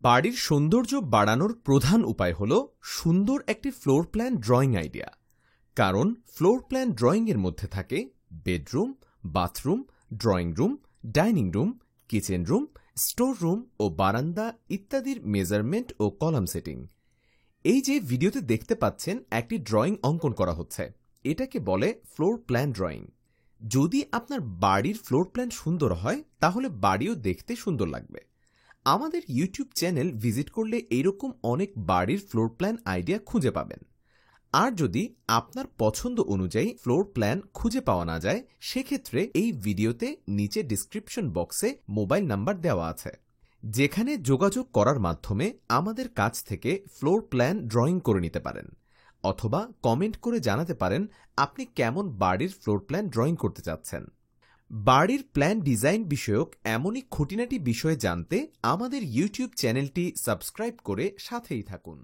বাড়ির সৌন্দর্য বাড়ানোর প্রধান উপায় হল সুন্দর একটি ফ্লোর প্ল্যান ড্রয়িং আইডিয়া। কারণ ফ্লোর প্ল্যান ড্রয়িংয়ের মধ্যে থাকে bedroom, bathroom, drawing room, dining room, kitchen room, store room ও বারান্দা ইত্যাদির মেজারমেন্ট ও কলাম সেটিং। এই যে ভিডিওতে দেখতে পাচ্ছেন একটি ড্রয়িং অঙ্কন করা হচ্ছে, এটাকে বলে ফ্লোর প্ল্যান ড্রয়িং। যদি আপনার বাড়ির ফ্লোর প্ল্যান সুন্দর হয় তাহলে বাড়িও দেখতে সুন্দর লাগবে। আমাদের ইউটিউব চ্যানেল ভিজিট করলে এইরকম অনেক বাড়ির ফ্লোর প্ল্যান আইডিয়া খুঁজে পাবেন। আর যদি আপনার পছন্দ অনুযায়ী ফ্লোর প্ল্যান খুঁজে পাওয়া না যায়, সেক্ষেত্রে এই ভিডিওতে নিচে ডিসক্রিপশন বক্সে মোবাইল নাম্বার দেওয়া আছে, যেখানে যোগাযোগ করার মাধ্যমে আমাদের কাছ থেকে ফ্লোর প্ল্যান ড্রয়িং করে নিতে পারেন, অথবা কমেন্ট করে জানাতে পারেন আপনি কেমন বাড়ির ফ্লোর প্ল্যান ড্রয়িং করতে চাচ্ছেন। বাড়ির প্ল্যান ডিজাইন বিষয়ক এমনই খুঁটিনাটি বিষয় জানতে আমাদের ইউটিউব চ্যানেলটি সাবস্ক্রাইব করে সাথেই থাকুন।